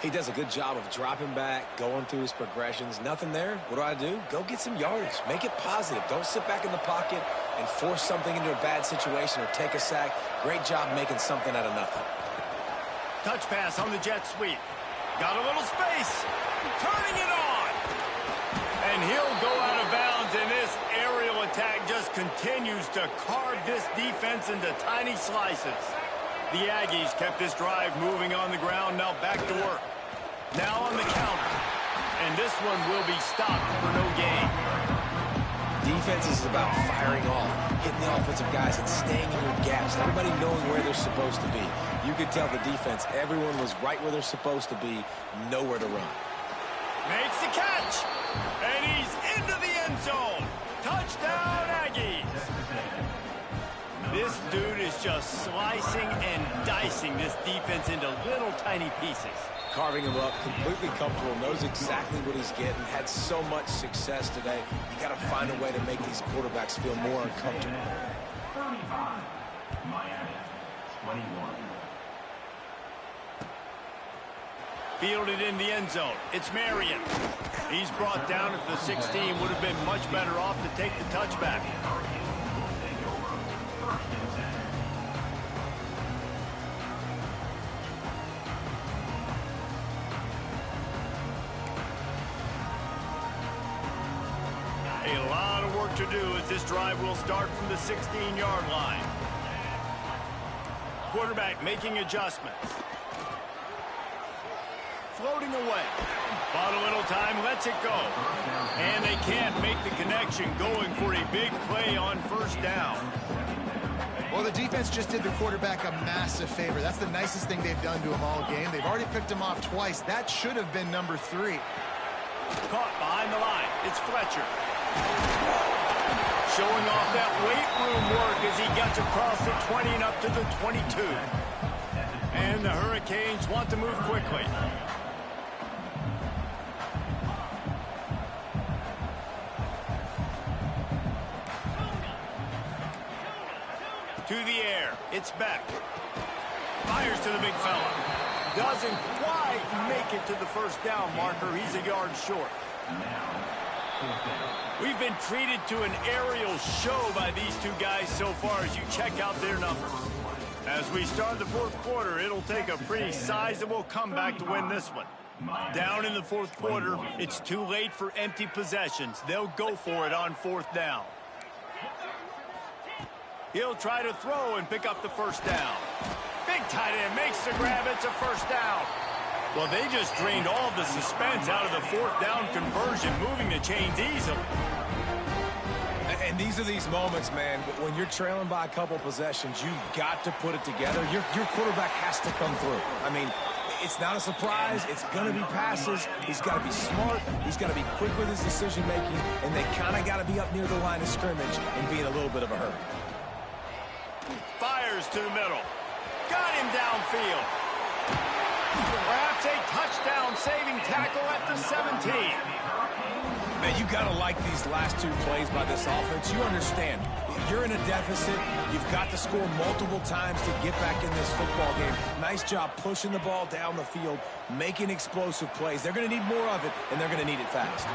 He does a good job of dropping back, going through his progressions. Nothing there. What do? Go get some yardage. Make it positive. Don't sit back in the pocket and force something into a bad situation or take a sack. Great job making something out of nothing. Touch pass on the jet sweep. Got a little space. Turning it on. And he'll go out of bounds, and this aerial attack just continues to carve this defense into tiny slices. The Aggies kept this drive moving on the ground, now back to work. Now on the counter. And this one will be stopped for no gain. Defense is about firing off, hitting the offensive guys, and staying in your gaps. Everybody knowing where they're supposed to be. You could tell the defense, everyone was right where they're supposed to be, nowhere to run. Makes the catch. And he's into the end zone. Touchdown, Aggies. This dude is just slicing and dicing this defense into little tiny pieces. carving him up, completely comfortable, knows exactly what he's getting, had so much success today. You got to find a way to make these quarterbacks feel more uncomfortable. 35, Miami, 21. Fielded in the end zone. It's Marion. He's brought down at the 16. Would have been much better off to take the touchback. A lot of work to do as this drive will start from the 16-yard line. Quarterback making adjustments. Floating away. Bought a little time, lets it go. And they can't make the connection, going for a big play on first down. Well, the defense just did the quarterback a massive favor. That's the nicest thing they've done to him all game. They've already picked him off twice. That should have been number 3. Caught behind the line. It's Fletcher. Showing off that weight room work as he gets across the 20 and up to the 22. And the Hurricanes want to move quickly. To the air. It's Beck. Fires to the big fella. Doesn't quite make it to the first down marker. He's a yard short. We've been treated to an aerial show by these two guys so far as you check out their numbers. As we start the fourth quarter, it'll take a pretty sizable comeback to win this one. Down in the fourth quarter, it's too late for empty possessions. They'll go for it on fourth down. He'll try to throw and pick up the first down. Big tight end makes the grab. It's a first down. Well, they just drained all the suspense out of the fourth down conversion, moving the chains easily. And these are these moments, man, when you're trailing by a couple possessions, you've got to put it together. Your quarterback has to come through. I mean, it's not a surprise. It's going to be passes. He's got to be smart. He's got to be quick with his decision-making, and they kind of got to be up near the line of scrimmage and be in a little bit of a hurry. Fires to the middle. Got him downfield. Perhaps a touchdown-saving tackle at the 17. Man, you got to like these last two plays by this offense. You understand. You're in a deficit. You've got to score multiple times to get back in this football game. Nice job pushing the ball down the field, making explosive plays. They're going to need more of it, and they're going to need it fast.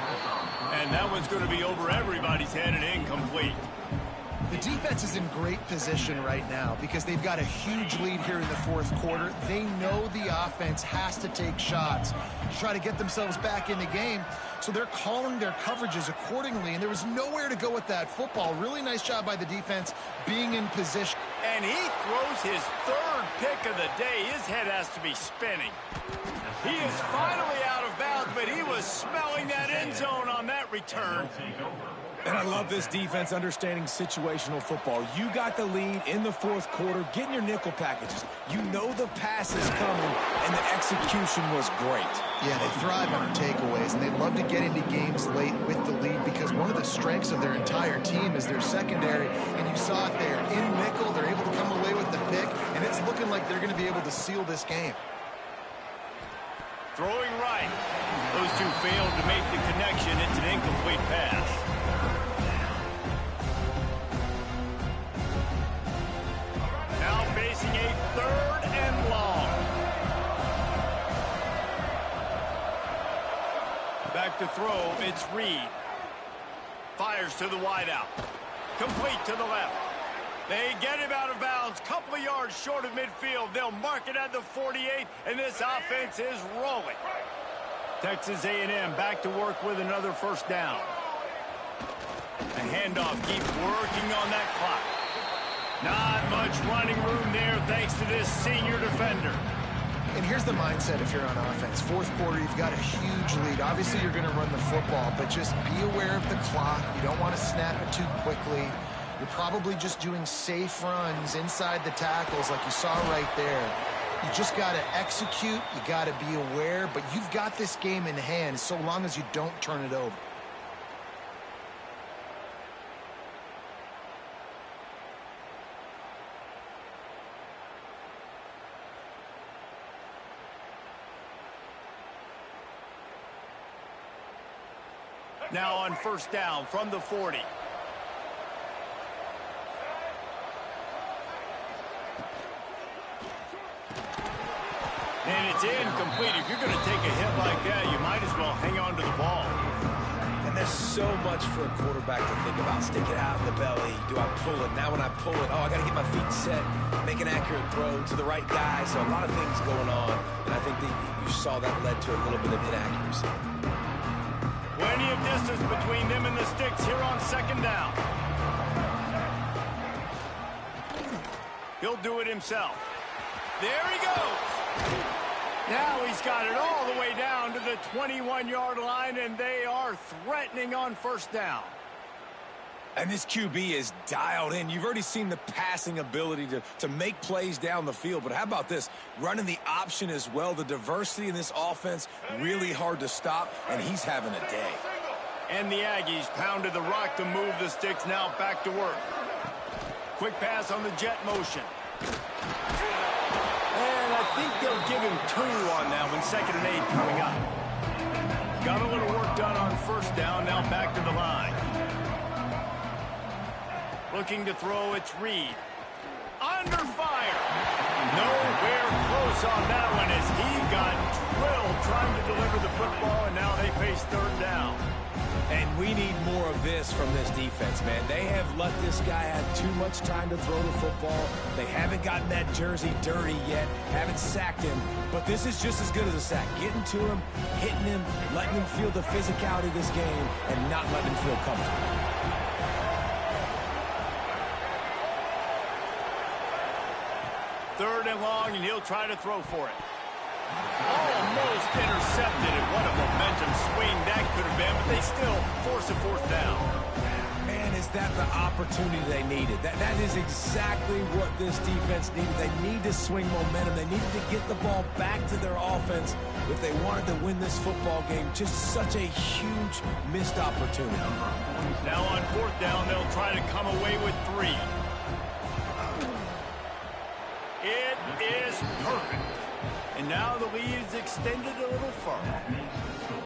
And that one's going to be over everybody's head and incomplete. The defense is in great position right now because they've got a huge lead here in the fourth quarter. They know the offense has to take shots to try to get themselves back in the game. So they're calling their coverages accordingly, and there was nowhere to go with that football. Really nice job by the defense being in position. And he throws his third pick of the day. His head has to be spinning. He is finally out of bounds, but he was smelling that end zone on that return. And I love this defense understanding situational football. You got the lead in the fourth quarter, getting your nickel packages. You know the pass is coming, and the execution was great. Yeah, they thrive on takeaways, and they love to get into games late with the lead because one of the strengths of their entire team is their secondary, and you saw it there. In nickel, they're able to come away with the pick, and it's looking like they're going to be able to seal this game. Throwing right. Those two failed to make the connection. It's an incomplete pass. Now facing a third and long. Back to throw, it's Reed. Fires to the wideout. Complete to the left. They get him out of bounds, couple of yards short of midfield. They'll mark it at the 48, and this offense is rolling. Texas A&M back to work with another first down. The handoff keeps working on that clock. Not much running room there thanks to this senior defender. And here's the mindset if you're on offense. Fourth quarter, you've got a huge lead. Obviously, you're going to run the football, but just be aware of the clock. You don't want to snap it too quickly. You're probably just doing safe runs inside the tackles like you saw right there. You just got to execute. You got to be aware, but you've got this game in hand so long as you don't turn it over. Now on first down from the 40. And it's incomplete. If you're going to take a hit like that, you might as well hang on to the ball. And there's so much for a quarterback to think about. Stick it out in the belly. Do I pull it? Now when I pull it, I got to get my feet set, make an accurate throw to the right guy. So a lot of things going on. And I think that you saw that led to a little bit of inaccuracy. Plenty of distance between them and the sticks here on second down. He'll do it himself. There he goes. Now he's got it all the way down to the 21-yard line, and they are threatening on first down. And this QB is dialed in. You've already seen the passing ability to make plays down the field. But how about this? Running the option as well. The diversity in this offense, really hard to stop, and he's having a day. And the Aggies pounded the rock to move the sticks. Now back to work. Quick pass on the jet motion. And I think they'll give him 2 on that one. 2nd and 8 coming up. Got a little work done on first down. Now back to the line. Looking to throw, it's Reed. Under fire. Nowhere close on that one as he got drilled trying to deliver the football, and now they face 3rd down. And we need more of this from this defense, man. They have let this guy have too much time to throw the football. They haven't gotten that jersey dirty yet, haven't sacked him. But this is just as good as a sack. Getting to him, hitting him, letting him feel the physicality of this game, and not letting him feel comfortable. Third and long, and he'll try to throw for it. Almost intercepted, and what a momentum swing that could have been, but they still force a 4th down. Man, is that the opportunity they needed? That is exactly what this defense needed. They need to swing momentum. They needed to get the ball back to their offense if they wanted to win this football game. Just such a huge missed opportunity. Now on 4th down, they'll try to come away with 3. It is perfect. And now the lead is extended a little further.